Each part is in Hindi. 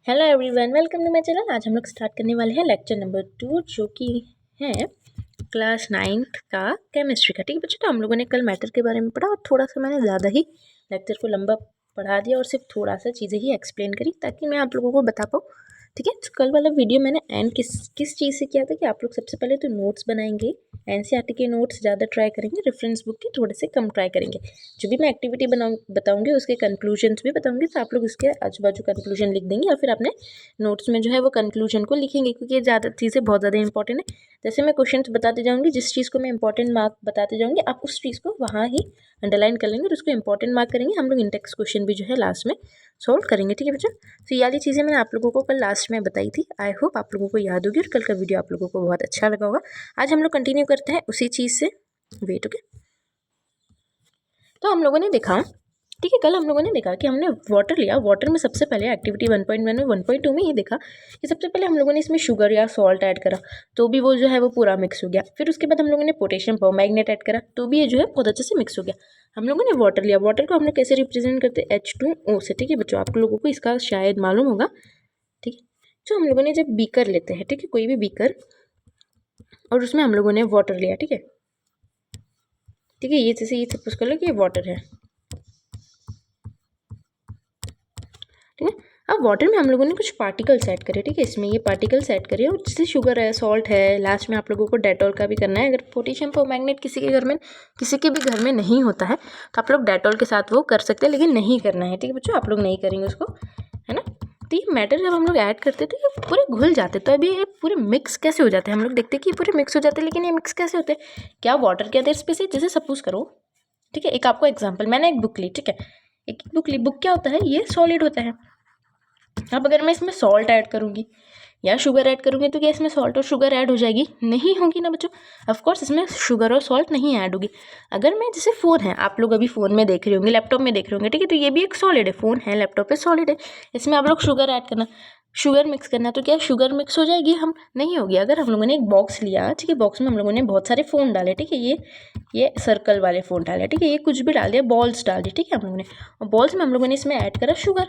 Hello everyone, welcome to my channel. आज हम लोग स्टार्ट करने वाले हैं लेक्चर नंबर 2 जो कि है क्लास 9th का केमिस्ट्री का। ठीक है बच्चों, तो हम लोगों ने कल मैटर के बारे में पढ़ा और थोड़ा सा मैंने ज़्यादा ही लेक्चर को लंबा पढ़ा दिया और सिर्फ थोड़ा सा चीज़ें ही एक्सप्लेन करी ताकि मैं आप लोगों को बता पाऊँ। ठीक है, तो कल वाला वीडियो मैंने एंड किस चीज़ से किया था कि आप लोग सबसे पहले तो नोट्स बनाएंगे। एनसीईआरटी के नोट्स ज़्यादा ट्राई करेंगे, रेफरेंस बुक के थोड़े से कम ट्राई करेंगे। जो भी मैं एक्टिविटी बताऊंगी उसके कंक्लूजन्स भी बताऊंगी, तो आप लोग उसके आजू बाजू कंक्लूजन लिख देंगे और फिर अपने नोट्स में जो है वो कंक्लूजन को लिखेंगे, क्योंकि ये ज़्यादा चीज़ें बहुत ज़्यादा इंपॉर्टेंट है। जैसे मैं क्वेश्चन बताते जाऊँगी, जिस चीज़ को मैं इंपॉर्टेंट मार्क बताते जाऊँगी आप उस चीज़ को वहाँ ही अंडरलाइन कर लेंगे और उसको इंपॉर्टेंट मार्क करेंगे। हम लोग इंडेक्स क्वेश्चन भी जो है लास्ट में सॉल्व करेंगे। ठीक है बच्चों, तो ये वाली चीज़ें मैंने आप लोगों को कल लास्ट में बताई थी। आई होप आप लोगों को याद होगी और कल का वीडियो आप लोगों को बहुत अच्छा लगा होगा। आज हम लोग कंटिन्यू करते हैं उसी चीज़ से। Wait, okay. तो हम लोगों ने देखा, ठीक है, कल हम लोगों ने देखा कि हमने वाटर लिया। वाटर में सबसे पहले एक्टिविटी 1.1 में 1.2 में ये देखा कि सबसे पहले हम लोगों ने इसमें शुगर या सॉल्ट ऐड करा तो भी वो जो है वो पूरा मिक्स हो गया। फिर उसके बाद हम लोगों ने पोटेशियम परमैंगनेट ऐड करा तो भी ये जो है बहुत अच्छे से मिक्स हो गया। हम लोगों ने वाटर लिया। वाटर को हम लोग कैसे रिप्रेजेंट करते हैं? H2O से। ठीक है बच्चों, आप लोगों को इसका शायद मालूम होगा। ठीक है, तो हम लोगों ने जब बीकर लेते हैं, ठीक है, कोई भी बीकर, और उसमें हम लोगों ने वाटर लिया। ठीक है, ठीक है, ये जैसे ये सपोज कर लो कि ये वाटर है। ठीक है, अब वाटर में हम लोगों ने कुछ पार्टिकल्स ऐड करे। ठीक है, इसमें ये पार्टिकल्स ऐड करे और जैसे शुगर है, सॉल्ट है, लास्ट में आप लोगों को डेटॉल का भी करना है। अगर पोटेशियम परमैंगनेट किसी के भी घर में नहीं होता है तो आप लोग डेटॉल के साथ वो कर सकते हैं, लेकिन नहीं करना है। ठीक है बच्चों, आप लोग नहीं करेंगे उसको, है ना। तो ये मैटर जब हम लोग ऐड करते तो ये पूरे घुल जाते। तो अभी ये पूरे मिक्स कैसे हो जाते हैं? हम लोग देखते हैं कि ये पूरे मिक्स हो जाते हैं, लेकिन ये मिक्स कैसे होते हैं? क्या वाटर के अंदर स्पेस है? जैसे सपोज करो, ठीक है, एक आपको एग्जाम्पल, मैंने एक बुक ली। ठीक है, एक बुक ली। बुक क्या होता है? ये सॉलिड होता है। अब अगर मैं इसमें सॉल्ट ऐड करूँगी या शुगर ऐड करूँगी तो क्या इसमें सॉल्ट और शुगर ऐड हो जाएगी? नहीं होगी ना बच्चों। ऑफ कोर्स इसमें शुगर और सॉल्ट नहीं ऐड होगी। अगर मैं, जैसे फ़ोन है, आप लोग अभी फ़ोन में देख रहे होंगे, लैपटॉप में देख रहे होंगे, ठीक है, तो ये भी एक सॉलिड है। फ़ोन है, लैपटॉप है, सॉलिड है। इसमें आप लोग शुगर ऐड करना, शुगर मिक्स करना, तो क्या शुगर मिक्स हो जाएगी? हम नहीं होगी। अगर हम लोगों ने एक बॉक्स लिया, ठीक है, बॉक्स में हम लोगों ने बहुत सारे फ़ोन डाले, ठीक है, ये सर्कल वाले फ़ोन डाले, ठीक है, ये कुछ भी डाल दिया, बॉल्स डाल दी, ठीक है, हम लोगों ने, और बॉल्स में हम लोगों ने इसमें ऐड करा शुगर।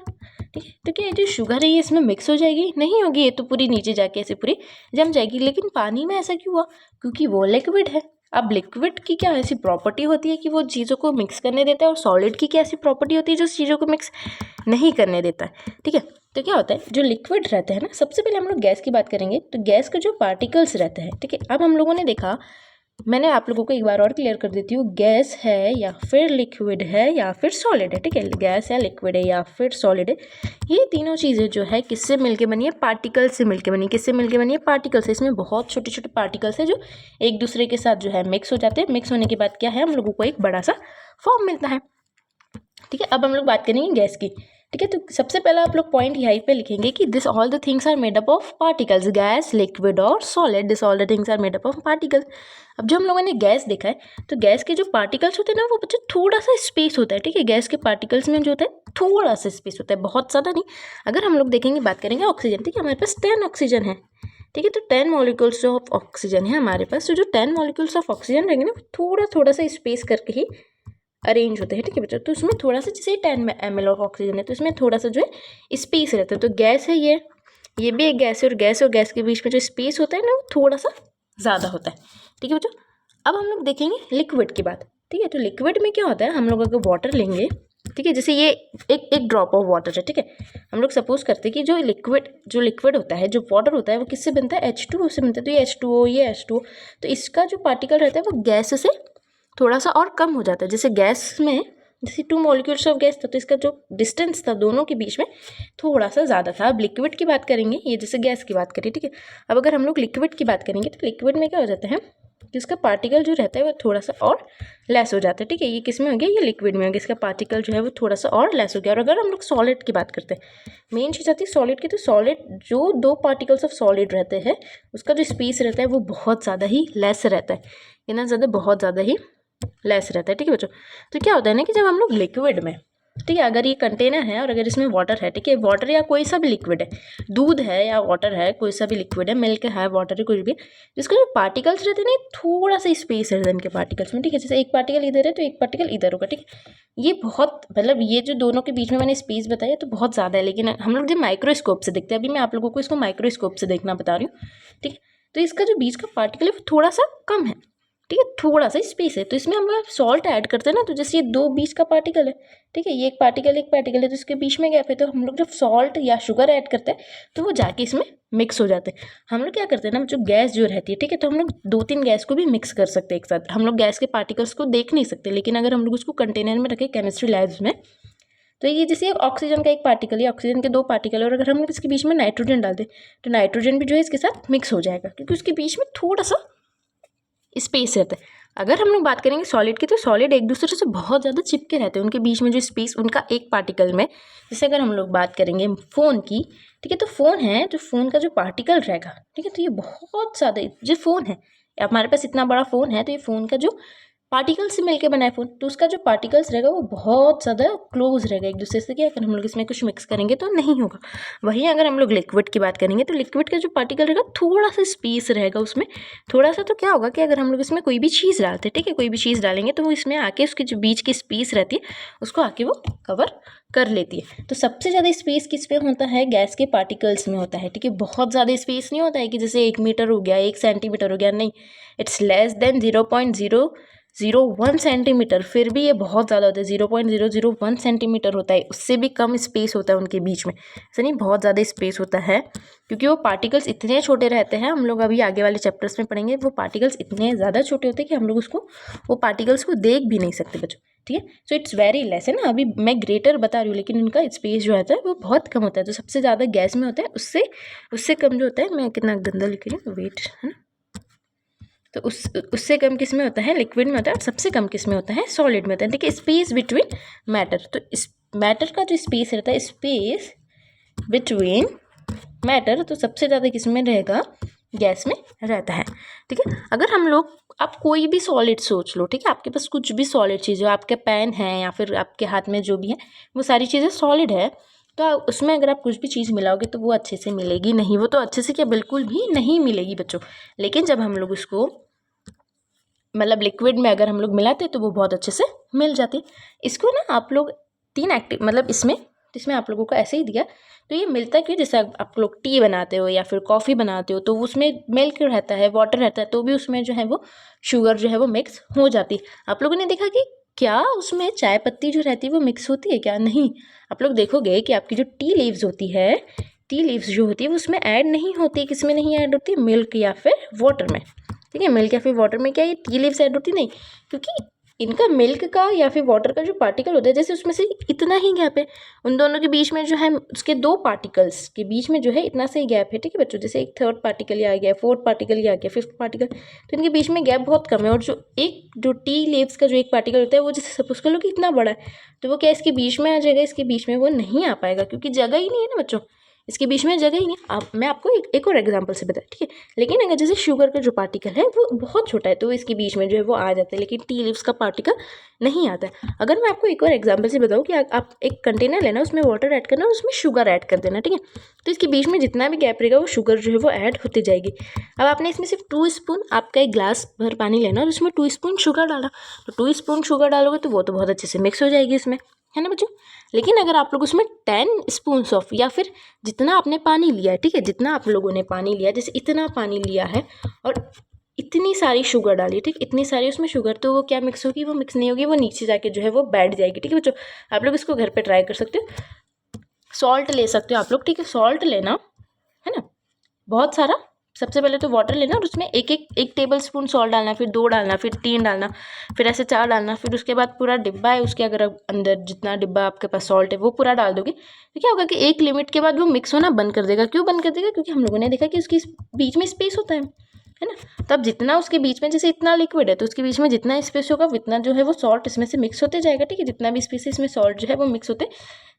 ठीक है, तो क्या ये जो शुगर है ये इसमें मिक्स हो जाएगी? नहीं होगी। ये तो पूरी नीचे जाके ऐसे पूरी जम जाएगी। लेकिन पानी में ऐसा क्यों हुआ? क्योंकि वो लिक्विड है। अब लिक्विड की क्या ऐसी प्रॉपर्टी होती है कि वो चीज़ों को मिक्स करने देता है, और सॉलिड की क्या ऐसी प्रॉपर्टी होती है जो चीज़ों को मिक्स नहीं करने देता है? ठीक है, तो क्या होता है, जो लिक्विड रहता है ना, सबसे पहले हम लोग गैस की बात करेंगे। तो गैस के जो पार्टिकल्स रहते हैं, ठीक है, अब हम लोगों ने देखा, मैंने आप लोगों को एक बार और क्लियर कर देती हूँ, गैस है या फिर लिक्विड है या फिर सॉलिड है। ठीक है, गैस है, लिक्विड है या फिर सॉलिड है, ये तीनों चीज़ें जो है किससे मिलके बनी है? पार्टिकल्स से मिलके बनी है। किससे मिलके बनी है? पार्टिकल्स से। इसमें बहुत छोटे छोटे पार्टिकल्स है जो एक दूसरे के साथ जो है मिक्स हो जाते हैं। मिक्स होने के बाद क्या है, हम लोगों को एक बड़ा सा फॉर्म मिलता है। ठीक है, अब हम लोग बात करेंगे गैस की। ठीक है, तो सबसे पहला आप लोग पॉइंट यहीं पे लिखेंगे कि this all the things are made up of particles. Gas, liquid और solid, this all the things are made up of particles. अब जो हम लोगों ने गैस देखा है, तो गैस के जो पार्टिकल्स होते हैं ना, वो बच्चे थोड़ा सा स्पेस होता है। ठीक है, गैस के पार्टिकल्स में जो होता है थोड़ा सा स्पेस होता है, बहुत ज़्यादा नहीं। अगर हम लोग देखेंगे, बात करेंगे ऑक्सीजन, ठीक है, हमारे पास 10 ऑक्सीजन है। ठीक है, तो 10 मॉलिक्यूल्स ऑफ ऑक्सीजन है हमारे पास। तो जो 10 मॉलिक्यूल्स ऑफ ऑक्सीजन रहेंगे ना, थोड़ा थोड़ा सा स्पेस करके ही अरेंज होते हैं। ठीक है बच्चों, तो उसमें थोड़ा सा, जैसे 10 ml ऑफ ऑक्सीजन है तो इसमें थोड़ा सा जो है स्पेस रहता है। तो गैस है, ये भी एक गैस है, और गैस के बीच में जो स्पेस होता है ना, वो थोड़ा सा ज़्यादा होता है। ठीक है बच्चों, अब हम लोग देखेंगे लिक्विड की बात। ठीक है, तो लिक्विड में क्या होता है, हम लोग अगर वाटर लेंगे, ठीक है, जैसे ये एक ड्रॉप ऑफ वाटर है। ठीक है, हम लोग सपोज करते हैं कि जो लिक्विड होता है, जो वाटर होता है, वो किससे बनता है? H2O से बनता है। तो ये H2O, ये H2O, तो इसका जो पार्टिकल रहता है वो गैस से थोड़ा सा और कम हो जाता है। जैसे गैस में जैसे 2 मॉलिक्यूल्स ऑफ गैस था, तो इसका जो डिस्टेंस था दोनों के बीच में थोड़ा सा ज़्यादा था। अब लिक्विड की बात करेंगे, ये जैसे गैस की बात करें, ठीक है, अब अगर हम लोग लिक्विड की बात करेंगे तो लिक्विड में क्या हो जाता है कि उसका पार्टिकल जो रहता है वो थोड़ा सा और लेस हो जाता है। ठीक है, ये किस में हो गया? ये लिक्विड में हो गया। इसका पार्टिकल जो है वो थोड़ा सा और लेस हो गया। और अगर हम लोग सॉलिड की बात करते हैं, मेन चीज़ आती है सॉलिड की, तो सॉलिड जो 2 पार्टिकल्स ऑफ सॉलिड रहते हैं उसका जो स्पेस रहता है वो बहुत ज़्यादा ही लेस रहता है। इतना ज़्यादा, बहुत ज़्यादा ही लेस रहता है। ठीक है बच्चों, तो क्या होता है ना कि जब हम लोग लिक्विड में ठीक है। अगर ये कंटेनर है और अगर इसमें वाटर है, ठीक है, वाटर या कोई सा भी लिक्विड है, दूध है या वाटर है, कोई सा भी लिक्विड है, मिल्क है, वाटर है, कुछ भी, जिसके जो पार्टिकल्स रहते हैं ना, थोड़ा सा स्पेस रहता है इनके पार्टिकल्स में, ठीक है। जैसे एक पार्टिकल इधर है तो एक पार्टिकल इधर होगा, ठीक है। ये बहुत मतलब ये जो दोनों के बीच में मैंने स्पेस बताया तो बहुत ज़्यादा है, लेकिन हम लोग जब माइक्रोस्कोप से देखते हैं, अभी मैं आप लोगों को इसको माइक्रोस्कोप से देखना बता रही हूँ, ठीक है। तो इसका जो बीच का पार्टिकल है वो थोड़ा सा कम है, ठीक है, थोड़ा सा स्पेस है। तो इसमें हम लोग सॉल्ट ऐड करते हैं ना, तो जैसे ये दो बीच का पार्टिकल है, ठीक है, ये एक पार्टिकल है, तो इसके बीच में गैप है, तो हम लोग जब सॉल्ट या शुगर ऐड करते हैं तो वो जाके इसमें मिक्स हो जाते हैं। हम लोग क्या करते हैं ना, जो गैस जो रहती है, ठीक है, तो हम लोग 2-3 गैस को भी मिक्स कर सकते हैं एक साथ। हम लोग गैस के पार्टिकल्स को देख नहीं सकते, लेकिन अगर हम लोग उसको कंटेनर में रखें केमिस्ट्री लैब्स में, तो ये जैसे ऑक्सीजन का एक पार्टिकल है, ऑक्सीजन के 2 पार्टिकल, और अगर हम लोग इसके बीच में नाइट्रोजन डाल दें तो नाइट्रोजन भी जो है इसके साथ मिक्स हो जाएगा, क्योंकि उसके बीच में थोड़ा सा स्पेस रहता है। अगर हम लोग बात करेंगे सॉलिड की, तो सॉलिड एक दूसरे से बहुत ज़्यादा चिपके रहते हैं, उनके बीच में जो स्पेस उनका एक पार्टिकल में, जैसे अगर हम लोग बात करेंगे फ़ोन की, ठीक है, तो फ़ोन है, जो फ़ोन का जो पार्टिकल रहेगा, ठीक है, तो ये बहुत ज़्यादा, जो फ़ोन है, हमारे पास इतना बड़ा फ़ोन है, तो ये फ़ोन का जो पार्टिकल्स से मिलकर बना है फ़ोन, तो उसका जो पार्टिकल्स रहेगा वो बहुत ज़्यादा क्लोज रहेगा एक दूसरे से, कि अगर हम लोग इसमें कुछ मिक्स करेंगे तो नहीं होगा। वहीं अगर हम लोग लिक्विड की बात करेंगे, तो लिक्विड का जो पार्टिकल रहेगा थोड़ा सा स्पेस रहेगा उसमें, थोड़ा सा। तो क्या होगा कि अगर हम लोग इसमें कोई भी चीज़ डालते हैं, ठीक है, कोई भी चीज़ डालेंगे तो वो इसमें आके उसकी जो बीच की स्पेस रहती है उसको आके वो कवर कर लेती है। तो सबसे ज़्यादा स्पेस किस पे होता है, गैस के पार्टिकल्स में होता है, ठीक है। बहुत ज़्यादा स्पेस नहीं होता है कि जैसे 1 मीटर हो गया, 1 सेंटीमीटर हो गया, नहीं, इट्स लेस देन 0.001 सेंटीमीटर। फिर भी ये बहुत ज़्यादा होता है, 0.001 सेंटीमीटर होता है, उससे भी कम स्पेस होता है उनके बीच में, ऐसा नहीं, बहुत ज़्यादा स्पेस होता है, क्योंकि वो पार्टिकल्स इतने छोटे रहते हैं। हम लोग अभी आगे वाले चैप्टर्स में पढ़ेंगे, वो पार्टिकल्स इतने ज़्यादा छोटे होते हैं कि हम लोग उसको, वो पार्टिकल्स को देख भी नहीं सकते बच्चों, ठीक है। सो इट्स वेरी लेस है ना, अभी मैं ग्रेटर बता रही हूँ, लेकिन उनका स्पेस जो रहता है वो बहुत कम होता है। तो सबसे ज़्यादा गैस में होता है, उससे कम जो होता है, मैं कितना गंदा लिख रही हूँ, वेट, है ना, तो उससे कम किस में होता है, लिक्विड में होता है, और सबसे कम किस में होता है, सॉलिड में होता है। देखिए, स्पेस बिटवीन मैटर, तो इस मैटर का जो स्पेस रहता है, स्पेस बिटवीन मैटर, तो सबसे ज़्यादा किस में रहेगा, गैस में रहता है, ठीक है। अगर हम लोग, आप कोई भी सॉलिड सोच लो, ठीक है, आपके पास कुछ भी सॉलिड चीज़ हो, आपके पेन है या फिर आपके हाथ में जो भी है, वो सारी चीज़ें सॉलिड है, तो उसमें अगर आप कुछ भी चीज़ मिलाओगे तो वो अच्छे से मिलेगी नहीं, वो तो अच्छे से क्या, बिल्कुल भी नहीं मिलेगी बच्चों। लेकिन जब हम लोग उसको मतलब लिक्विड में अगर हम लोग मिलाते तो वो बहुत अच्छे से मिल जाती। इसको ना आप लोग 3 मतलब इसमें आप लोगों को ऐसे ही दिया, तो ये मिलता क्यों, जैसे आप लोग टी बनाते हो या फिर कॉफ़ी बनाते हो, तो उसमें मिल्क रहता है, वाटर रहता है, तो भी उसमें जो है वो शुगर जो है वो मिक्स हो जाती। आप लोगों ने देखा कि क्या उसमें चाय पत्ती जो रहती है वो मिक्स होती है क्या, नहीं। आप लोग देखोगे कि आपकी जो टी लीव्स होती है, टी लीव्स जो होती है वो उसमें ऐड नहीं होती, किस में नहीं ऐड होती, मिल्क या फिर वाटर में, ठीक है। मिल्क या फिर वाटर में क्या ये टी लीव्स ऐड होती, नहीं, क्योंकि इनका मिल्क का या फिर वाटर का जो पार्टिकल होता है, जैसे उसमें से इतना ही गैप है, उन दोनों के बीच में जो है, उसके 2 पार्टिकल्स के बीच में जो है इतना से ही गैप है, ठीक है बच्चों। जैसे एक 3rd पार्टिकल ही आ गया, 4th पार्टिकल ही आ गया, 5th पार्टिकल, तो इनके बीच में गैप बहुत कम है। और जो टी लीव्स का जो एक पार्टिकल होता है, वो जैसे सपोज कर लो कि इतना बड़ा है, तो वो क्या इसके बीच में आ जाएगा, इसके बीच में वो नहीं आ पाएगा, क्योंकि जगह ही नहीं है ना बच्चों, इसके बीच में जगह ही नहीं। मैं आपको एक और एग्जांपल से बताया, ठीक है। लेकिन अगर जैसे शुगर का जो पार्टिकल है वो बहुत छोटा है, तो इसके बीच में जो है वो आ जाता है, लेकिन टी लीव्स का पार्टिकल नहीं आता है। अगर मैं आपको एक और एग्जांपल से बताऊँ कि आप एक कंटेनर लेना, उसमें वाटर ऐड करना और उसमें शुगर ऐड कर देना, ठीक है, तो इसके बीच में जितना भी गैप रहेगा वो शुगर जो है वो ऐड होती जाएगी। अब आपने इसमें सिर्फ 2 स्पून, आपका एक ग्लास भर पानी लेना और उसमें 2 स्पून शुगर डाला, तो 2 स्पून शुगर डालोगे तो वो तो बहुत अच्छे से मिक्स हो जाएगी इसमें, है ना बच्चों। लेकिन अगर आप लोग उसमें 10 स्पून्स ऑफ, या फिर जितना आपने पानी लिया है, ठीक है, जितना आप लोगों ने पानी लिया, जैसे इतना पानी लिया है और इतनी सारी शुगर डाली, ठीक, इतनी सारी उसमें शुगर, तो वो क्या मिक्स होगी, वो मिक्स नहीं होगी, वो नीचे जाके जो है वो बैठ जाएगी, ठीक है बच्चों। आप लोग इसको घर पे ट्राई कर सकते हो। सॉल्ट ले सकते हो आप लोग, ठीक है, सॉल्ट लेना, है ना, बहुत सारा। सबसे पहले तो वाटर लेना और उसमें एक टेबल स्पून सॉल्ट डालना, फिर 2 डालना, फिर 3 डालना, फिर ऐसे 4 डालना, फिर उसके बाद पूरा डिब्बा है उसके, अगर अंदर जितना डिब्बा आपके पास सॉल्ट है वो पूरा डाल दोगे, तो क्या होगा कि एक लिमिट के बाद वो मिक्स होना बंद कर देगा। क्यों बंद कर देगा, क्योंकि हम लोगों ने देखा कि उसके बीच में स्पेस होता है ना। तब जितना उसके बीच में, जैसे इतना लिक्विड है तो उसके बीच में जितना स्पेस होगा उतना जो है वो सॉल्ट इसमें से मिक्स होते जाएगा, ठीक है, जितना भी स्पेस है इसमें सॉल्ट जो है वो मिक्स होते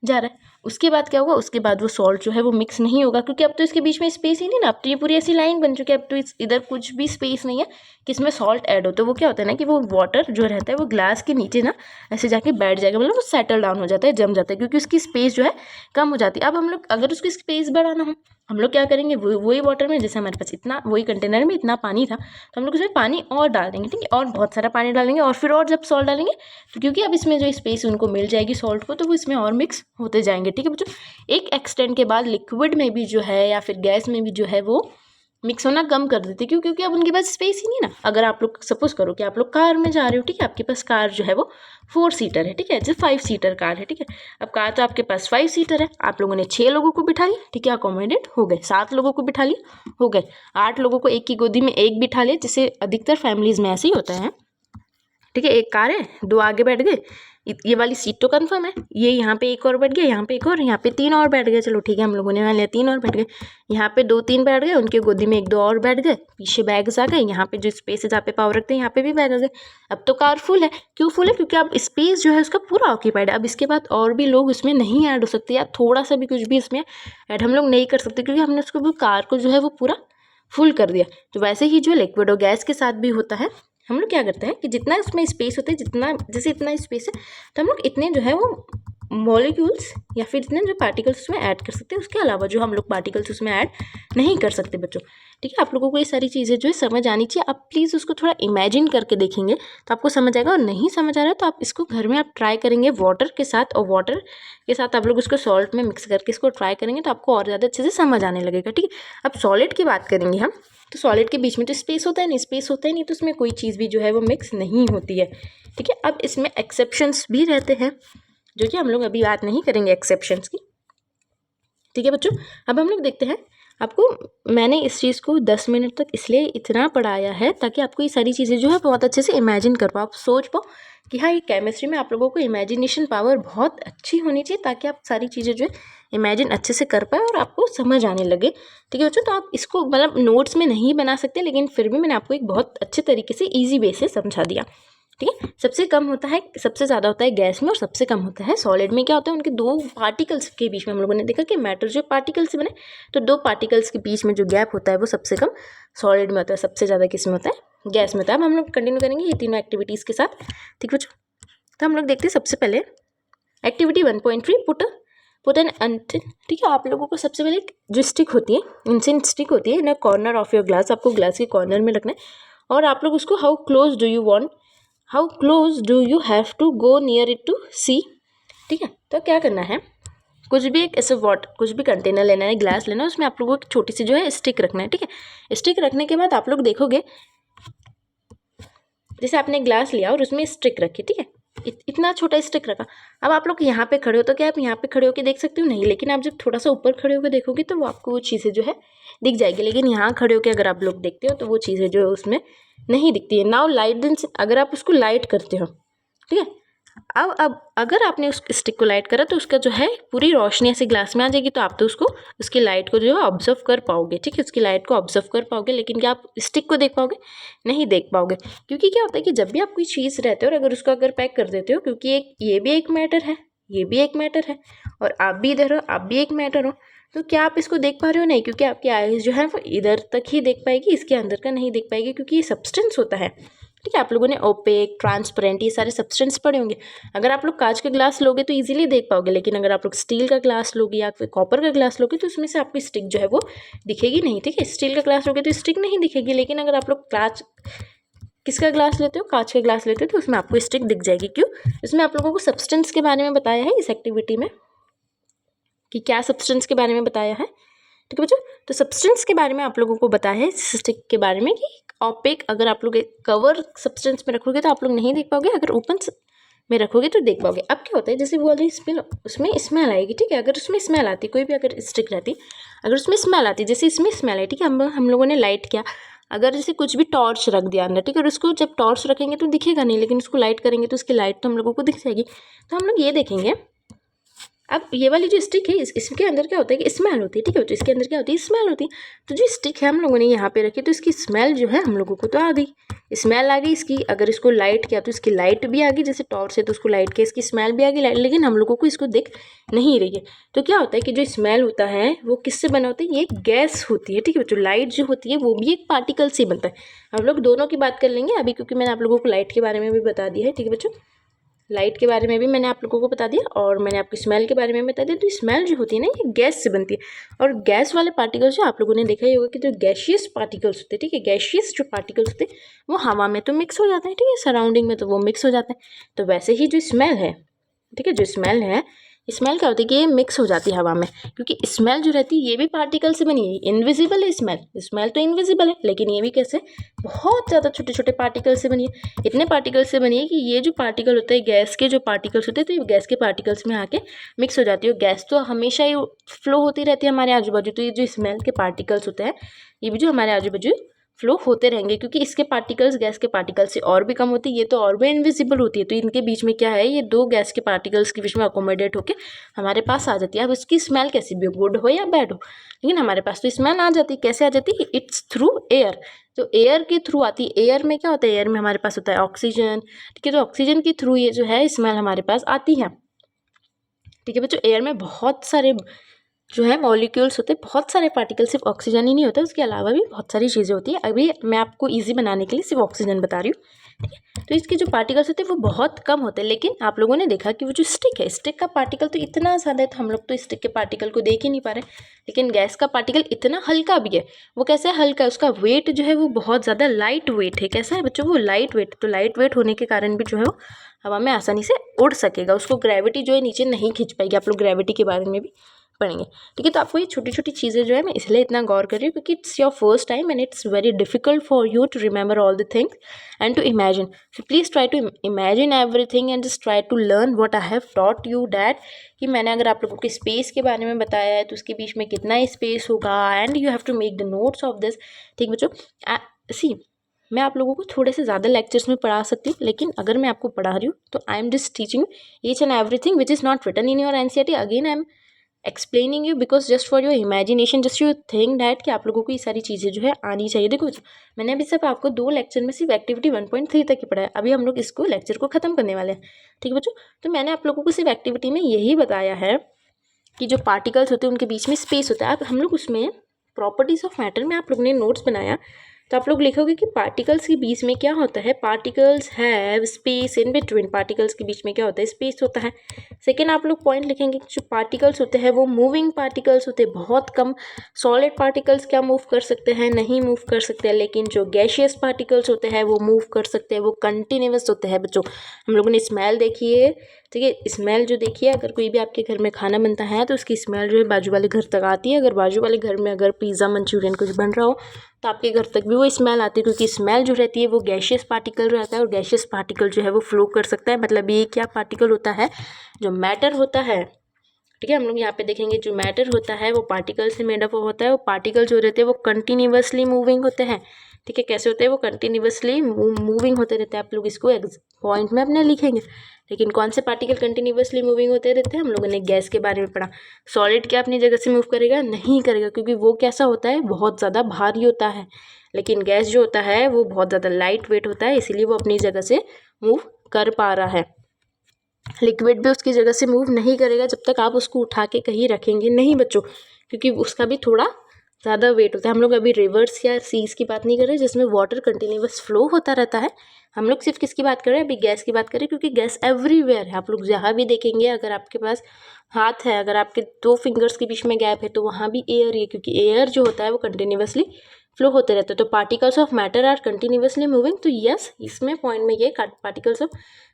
जा रहा है। उसके बाद क्या होगा, उसके बाद वो सॉल्ट जो है वो मिक्स नहीं होगा, क्योंकि अब तो इसके बीच में स्पेस ही नहीं ना, अब तो ये पूरी ऐसी लाइन बन चुकी है, अब तो इधर कुछ भी स्पेस नहीं है कि इसमें सॉल्ट ऐड हो। तो वो क्या होता है ना कि वो वाटर जो रहता है वो ग्लास के नीचे ना ऐसे जाके बैठ जाएगा, मतलब वो सेटल डाउन हो जाता है, जम जाता है, क्योंकि उसकी स्पेस जो है कम हो जाती है। अब हम लोग अगर उसकी स्पेस बढ़ाना हो, हम लोग क्या करेंगे, वही वाटर में, जैसे हमारे पास इतना वही कंटेनर में इतना पानी था तो हम लोग उसमें पानी और डाल देंगे, ठीक है, और बहुत सारा पानी डालेंगे, और फिर और जब सॉल्ट डालेंगे तो क्योंकि अब इसमें जो स्पेस उनको मिल जाएगी सॉल्ट को, तो वो इसमें और मिक्स होते जाएंगे, ठीक है बच्चों। एक एक्सटेंट के बाद लिक्विड में भी जो है या फिर गैस में भी जो है वो मिक्स होना कम कर देते, क्यों, क्योंकि अब उनके पास स्पेस ही नहीं ना। अगर आप लोग सपोज करो कि आप लोग कार में जा रहे हो, ठीक है, आपके पास कार जो है वो 4 सीटर है, ठीक है, जैसे 5 सीटर कार है, ठीक है। अब कार तो आपके पास 5 सीटर है, आप लोगों ने 6 लोगों को बिठा लिया, ठीक है, अकोमोडेट हो गए, 7 लोगों को बिठा लिया, हो गए, 8 लोगों को एक की गोदी में एक बिठा लिया, जैसे अधिकतर फैमिलीज में ऐसे ही होता है, ठीक है। एक कार है, 2 आगे बैठ गए, ये वाली सीट तो कंफर्म है, ये यहाँ पे एक और बैठ गया, यहाँ पे एक और, यहाँ पे 3 और बैठ गए, चलो ठीक है, हम लोगों ने मान लिया 3 और बैठ गए, यहाँ पे 2-3 बैठ गए, उनके गोदी में 1-2 और बैठ गए, पीछे बैग्स आ गए, यहाँ पे जो स्पेस है जहाँ पे पावर रखते हैं यहाँ पे भी बैग आ गए। अब तो कार फुल है, क्यों फुल है, क्योंकि अब स्पेस जो है उसका पूरा ऑक्यूपाइड है। अब इसके बाद और भी लोग इसमें नहीं ऐड हो सकते, या थोड़ा सा भी कुछ भी इसमें ऐड हम लोग नहीं कर सकते, क्योंकि हमने उसको कार को जो है वो पूरा फुल कर दिया। तो वैसे ही जो लिक्विड और गैस के साथ भी होता है, हम लोग क्या करते हैं कि जितना उसमें स्पेस होता है, जितना जैसे इतना स्पेस है तो हम लोग इतने जो है वो मॉलिक्यूल्स या फिर इतने जो पार्टिकल्स उसमें ऐड कर सकते हैं, उसके अलावा जो हम लोग पार्टिकल्स उसमें ऐड नहीं कर सकते बच्चों, ठीक है। आप लोगों को ये सारी चीज़ें जो है समझ आनी चाहिए। आप प्लीज़ उसको थोड़ा इमेजिन करके देखेंगे तो आपको समझ आएगा, और नहीं समझ आ रहा है तो आप इसको घर में आप ट्राई करेंगे वाटर के साथ, और वाटर के साथ आप लोग उसको सॉल्ट में मिक्स करके इसको ट्राई करेंगे तो आपको और ज़्यादा अच्छे से समझ आने लगेगा, ठीक है। अब सॉलिड की बात करेंगे हम, तो सॉलिड के बीच में तो स्पेस होता है नहीं, स्पेस होता ही नहीं, तो उसमें कोई चीज़ भी जो है वो मिक्स नहीं होती है, ठीक है। अब इसमें एक्सेप्शंस भी रहते हैं, जो कि हम लोग अभी बात नहीं करेंगे एक्सेप्शंस की, ठीक है बच्चों। अब हम लोग देखते हैं, आपको मैंने इस चीज़ को 10 मिनट तक इसलिए इतना पढ़ाया है ताकि आपको ये सारी चीज़ें जो है बहुत अच्छे से इमेजिन कर पाओ, आप सोच पाओ कि हाँ, ये केमिस्ट्री में आप लोगों को इमेजिनेशन पावर बहुत अच्छी होनी चाहिए, ताकि आप सारी चीज़ें जो है इमेजिन अच्छे से कर पाए और आपको समझ आने लगे, ठीक है बच्चों। तो आप इसको मतलब नोट्स में नहीं बना सकते, लेकिन फिर भी मैंने आपको एक बहुत अच्छे तरीके से ईजी वे से समझा दिया, ठीक है। सबसे कम होता है, सबसे ज़्यादा होता है गैस में, और सबसे कम होता है सॉलिड में। क्या होता है, उनके 2 पार्टिकल्स के बीच में हम लोगों ने देखा कि मैटर जो पार्टिकल से बने, तो 2 पार्टिकल्स के बीच में जो गैप होता है वो सबसे कम सॉलिड में होता है, सबसे ज़्यादा किस में होता है, गैस में होता है। अब हम लोग कंटिन्यू करेंगे ये तीनों एक्टिविटीज़ के साथ, ठीक बच्चों। तो हम लोग देखते हैं सबसे पहले एक्टिविटी 1.3 पुट एन अंटिल, ठीक है। आप लोगों को सबसे पहले जो स्टिक होती है, इंसेंट स्टिक होती है, in corner of your glass, आपको ग्लास के कॉर्नर में रखना है, और आप लोग उसको how close do you have to go near it to see, ठीक है। तो क्या करना है, कुछ भी एक ऐसे कुछ भी कंटेनर लेना है, ग्लास लेना है, उसमें आप लोगों को छोटी सी जो है स्टिक रखना है, ठीक है। स्टिक रखने के बाद आप लोग देखोगे, जैसे आपने ग्लास लिया और उसमें स्टिक रखी, ठीक है, इतना छोटा स्टिक रखा। अब आप लोग यहाँ पे खड़े हो तो क्या आप यहाँ पे खड़े होकर देख सकते हो, नहीं, लेकिन आप जब थोड़ा सा ऊपर खड़े होकर देखोगे तो वो आपको वो चीज़ें जो है दिख जाएगी, लेकिन यहाँ खड़े होकर अगर आप लोग देखते हो तो वो चीज़ें जो है उसमें नहीं दिखती है। नाउ लाइट दिन से अगर आप उसको लाइट करते हो, ठीक है, अब अगर आपने उस स्टिक को लाइट करा तो उसका जो है पूरी रोशनी ऐसे ग्लास में आ जाएगी, तो आप तो उसको उसकी लाइट को जो है ऑब्जर्व कर पाओगे, ठीक है, उसकी लाइट को ऑब्जर्व कर पाओगे, लेकिन क्या आप स्टिक को देख पाओगे, नहीं देख पाओगे। क्योंकि क्या होता है कि जब भी आप कोई चीज़ रहते हो और अगर उसको अगर पैक कर देते हो, क्योंकि ये भी एक मैटर है, ये भी एक मैटर है, और आप भी इधर हो, आप भी एक मैटर हो, तो क्या आप इसको देख पा रहे हो, नहीं, क्योंकि आपकी आईज जो है वो इधर तक ही देख पाएगी, इसके अंदर का नहीं देख पाएगी, क्योंकि ये सब्सटेंस होता है, ठीक है। आप लोगों ने ओपेक, ट्रांसपेरेंट, ये सारे सब्सटेंस पढ़े होंगे। अगर आप लोग कांच का ग्लास लोगे तो इजीली देख पाओगे, लेकिन अगर आप लोग स्टील का ग्लास लोगे या फिर कॉपर का ग्लास लोगे तो उसमें से आपको स्टिक जो है वो दिखेगी नहीं, ठीक है। स्टील का ग्लास लोगे तो स्टिक नहीं दिखेगी, लेकिन अगर आप लोग किसका ग्लास लेते हो, कांच का ग्लास लेते हो, तो उसमें आपको स्टिक दिख जाएगी। क्यों, इसमें आप लोगों को सब्सटेंस के बारे में बताया है इस एक्टिविटी में, कि क्या सब्सटेंस के बारे में बताया है, ठीक है बच्चों। तो सब्सटेंस के बारे में आप लोगों को बताया है स्टिक के बारे में कि ऑपेक, अगर आप लोग कवर सब्सटेंस में रखोगे तो आप लोग नहीं देख पाओगे, अगर ओपन में रखोगे तो देख पाओगे। अब क्या होता है, जैसे वो वाली स्मेल, उसमें स्मेल आएगी, ठीक है। अगर उसमें स्मेल आती, कोई भी अगर स्टिक रहती, अगर उसमें स्मेल आती, जैसे इसमें स्मेल आई, ठीक है, हम लोगों ने लाइट किया, अगर जैसे कुछ भी टॉर्च रख दिया अंदर, ठीक है, और उसको जब टॉर्च रखेंगे तो दिखेगा नहीं, लेकिन उसको लाइट करेंगे तो उसकी लाइट तो हम लोगों को दिख जाएगी। तो हम लोग ये देखेंगे, अब ये वाली जो स्टिक है इसके अंदर क्या होता है कि स्मेल होती है, ठीक है बच्चों, इसके अंदर क्या होती है, स्मेल होती है। तो जो स्टिक है हम लोगों ने यहाँ पे रखी, तो इसकी स्मेल जो है हम लोगों को तो आ गई, स्मेल आ गई इसकी। अगर इसको लाइट किया तो इसकी लाइट भी आ गई, जैसे टॉर्च है तो उसको लाइट किया, इसकी स्मेल भी आ गई, लेकिन हम लोगों को इसको दिख नहीं रही है। तो क्या होता है कि जो स्मेल होता है वो किससे बना होता है, ये गैस होती है, ठीक है बच्चों। लाइट जो होती है वो भी एक पार्टिकल से बनता है। हम लोग दोनों की बात कर लेंगे अभी, क्योंकि मैंने आप लोगों को लाइट के बारे में भी बता दिया है, ठीक है बच्चों, लाइट के बारे में भी मैंने आप लोगों को बता दिया और मैंने आपकी स्मेल के बारे में बता दिया। तो स्मेल जो होती है ना ये गैस से बनती है, और गैस वाले पार्टिकल्स जो आप लोगों ने देखा ही होगा कि जो गैशियस पार्टिकल्स होते हैं, ठीक है, गैशियस जो पार्टिकल्स होते हैं वो हवा में तो मिक्स हो जाते हैं, ठीक है, सराउंडिंग में तो वो मिक्स हो जाते हैं। तो वैसे ही जो स्मेल है, ठीक है, जो स्मेल है, स्मेल क्या होती है कि ये मिक्स हो जाती है हवा में, क्योंकि स्मेल जो रहती है ये भी पार्टिकल से बनी है, इनविजिबल है स्मेल, स्मेल तो इनविजिबल है, लेकिन ये भी कैसे, बहुत ज़्यादा छोटे छोटे पार्टिकल से बनी है। इतने पार्टिकल से बनी है कि ये जो पार्टिकल होते हैं, गैस के जो पार्टिकल्स होते हैं, तो ये गैस के पार्टिकल्स में आके मिक्स हो जाती है। गैस तो हमेशा ही फ्लो होती रहती है हमारे आजू बाजू, तो ये जो स्मेल के पार्टिकल्स होते हैं ये भी जो हमारे आजू बाजू फ्लो होते रहेंगे, क्योंकि इसके पार्टिकल्स गैस के पार्टिकल्स से और भी कम होती है, ये तो और भी इनविजिबल होती है। तो इनके बीच में क्या है, ये दो गैस के पार्टिकल्स के बीच में अकोमोडेट होकर हमारे पास आ जाती है। अब उसकी स्मेल कैसी भी, गुड हो या बैड हो, लेकिन हमारे पास तो स्मेल आ जाती है। कैसे आ जाती है, इट्स थ्रू एयर, तो एयर के थ्रू आती है। एयर में क्या होता है, एयर में हमारे पास होता है ऑक्सीजन, ठीक है, तो ऑक्सीजन के थ्रू ये जो है स्मेल हमारे पास आती है, ठीक है बच्चों। एयर में बहुत सारे जो है मॉलिक्यूल्स होते हैं, बहुत सारे पार्टिकल, सिर्फ ऑक्सीजन ही नहीं होता, उसके अलावा भी बहुत सारी चीज़ें होती है। अभी मैं आपको इजी बनाने के लिए सिर्फ ऑक्सीजन बता रही हूँ, ठीक है। तो इसके जो पार्टिकल्स होते हैं वो बहुत कम होते हैं, लेकिन आप लोगों ने देखा कि वो जो स्टिक है, स्टिक का पार्टिकल तो इतना ज़्यादा है, तो हम लोग तो स्टिक के पार्टिकल को देख ही नहीं पा रहे, लेकिन गैस का पार्टिकल इतना हल्का भी है। वो कैसे हल्का है, उसका वेट जो है वो बहुत ज़्यादा लाइट वेट है। कैसा है बच्चों, वो लाइट वेट, तो लाइट वेट होने के कारण भी जो है वो हवा में आसानी से उड़ सकेगा, उसको ग्रेविटी जो है नीचे नहीं खींच पाएगी। आप लोग ग्रेविटी के बारे में भी पढ़ेंगे, ठीक है। तो आपको ये छोटी छोटी चीज़ें जो है मैं इसलिए इतना गौर कर रही हूँ क्योंकि it's your first time and it's very difficult for you to remember all the things and to imagine. So please try to imagine everything and just try to learn what I have taught you that, कि मैंने अगर आप लोगों को स्पेस के बारे में बताया है तो उसके बीच में कितना स्पेस होगा, and you have to make the notes of this, ठीक बच्चों। सी, मैं आप लोगों को थोड़े से ज़्यादा लेक्चर्स में पढ़ा सकती हूँ, लेकिन अगर मैं आपको पढ़ा रही हूँ तो I am just teaching each and everything which is not written in your NCERT. Again I am explaining you because just for your imagination, just you think that कि आप लोगों को ये सारी चीज़ें जो है आनी चाहिए। देखो मैंने अभी सिर्फ आपको 2 लेक्चर में सिर्फ एक्टिविटी 1.3 तक ही पढ़ा है, अभी हम लोग इसको लेक्चर को ख़त्म करने वाले हैं, ठीक है बच्चों। तो मैंने आप लोगों को सिर्फ एक्टिविटी में यही बताया है कि जो पार्टिकल्स होते हैं उनके बीच में स्पेस होता है। अब हम लोग उसमें प्रॉपर्टीज़ ऑफ मैटर में आप लोगों ने नोट्स बनाया, तो आप लोग लिखोगे कि पार्टिकल्स के बीच में क्या होता है, particles have space in between, particles के बीच में क्या होता है, स्पेस होता है। सेकेंड आप लोग पॉइंट लिखेंगे कि जो पार्टिकल्स होते हैं वो मूविंग पार्टिकल्स होते हैं, बहुत कम। सॉलिड पार्टिकल्स क्या मूव कर सकते हैं, नहीं मूव कर सकते हैं, लेकिन जो गैशियस पार्टिकल्स होते हैं वो मूव कर सकते हैं, वो कंटिन्यूअस होते हैं बच्चों। हम लोगों ने स्मेल देखी है, ठीक है, स्मेल जो देखिए, अगर कोई भी आपके घर में खाना बनता है तो उसकी स्मेल जो है बाजू वाले घर तक आती है। अगर बाजू वाले घर में अगर पिज़्ज़ा मंचूरियन कुछ बन रहा हो तो आपके घर तक भी वो स्मेल आती है, क्योंकि स्मेल जो रहती है वो गैशियस पार्टिकल रहता है, और गैशियस पार्टिकल जो है वो फ्लो कर सकता है। मतलब ये क्या पार्टिकल होता है, जो मैटर होता है, ठीक है। हम लोग यहाँ पे देखेंगे जो मैटर होता है वो पार्टिकल से मेड अप होता है। वो पार्टिकल जो रहते हैं वो कंटिन्यूअसली मूविंग होते हैं, ठीक है। कैसे होते हैं, वो कंटिन्यूअसली मूविंग होते रहते हैं। आप लोग इसको पॉइंट में अपने लिखेंगे। लेकिन कौन से पार्टिकल कंटिन्यूअसली मूविंग होते रहते हैं, हम लोगों ने गैस के बारे में पढ़ा। सॉलिड क्या अपनी जगह से मूव करेगा, नहीं करेगा, क्योंकि वो कैसा होता है, बहुत ज़्यादा भारी होता है। लेकिन गैस जो होता है वो बहुत ज़्यादा लाइट वेट होता है, इसीलिए वो अपनी जगह से मूव कर पा रहा है। लिक्विड भी उसकी जगह से मूव नहीं करेगा जब तक आप उसको उठा के कहीं रखेंगे नहीं बच्चों, क्योंकि उसका भी थोड़ा ज़्यादा वेट होता है। हम लोग अभी रिवर्स या सीज की बात नहीं कर रहे जिसमें वाटर कंटिन्यूअस फ्लो होता रहता है। हम लोग सिर्फ किसकी बात कर रहे हैं, अभी गैस की बात करें, क्योंकि गैस एवरीवेयर है। आप लोग जहाँ भी देखेंगे, अगर आपके पास हाथ है, अगर आपके 2 फिंगर्स के बीच में गैप है तो वहाँ भी एयर ही है, क्योंकि एयर जो होता है वो कंटिन्यूअसली फ्लो होते रहते हैं। तो particles of matter are continuously moving, तो यस, इसमें पॉइंट में ये particles of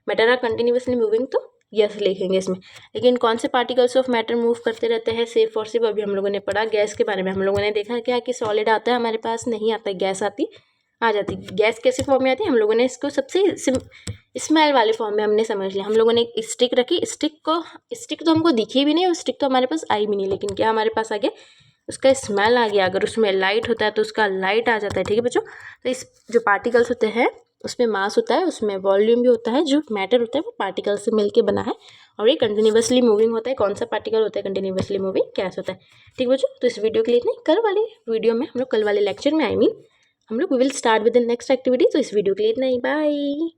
matter are continuously moving, तो यस लिखेंगे इसमें। लेकिन कौन से पार्टिकल्स ऑफ मैटर मूव करते रहते हैं, सिर्फ और सिर्फ अभी हम लोगों ने पढ़ा गैस के बारे में। हम लोगों ने देखा क्या कि सॉलिड आता है हमारे पास, नहीं आता है, गैस आती आ जाती। गैस कैसे फॉर्म में आती है, हम लोगों ने इसको सबसे स्मेल वाले फॉर्म में हमने समझ लिया। हम लोगों ने एक स्टिक रखी, स्टिक तो हमको दिखी भी नहीं और स्टिक तो हमारे पास आई भी नहीं, लेकिन क्या हमारे पास आ गया, उसका स्मेल आ गया। अगर उसमें लाइट होता है तो उसका लाइट आ जाता है, ठीक है बच्चों। तो इस जो पार्टिकल्स होते हैं उसमें मास होता है, उसमें वॉल्यूम भी होता है, जो मैटर होता है वो पार्टिकल से मिलके बना है, और ये कंटिन्यूसली मूविंग होता है। कौन सा पार्टिकल होता है कंटिन्यूसली मूविंग? गैस होता है। ठीक बच्चों, तो इस वीडियो के लिए इतना ही। कल वाले वीडियो में हम लोग, कल वाले लेक्चर में हम लोग we will start with the next activity. तो इस वीडियो के लिए इतना ही, बाय।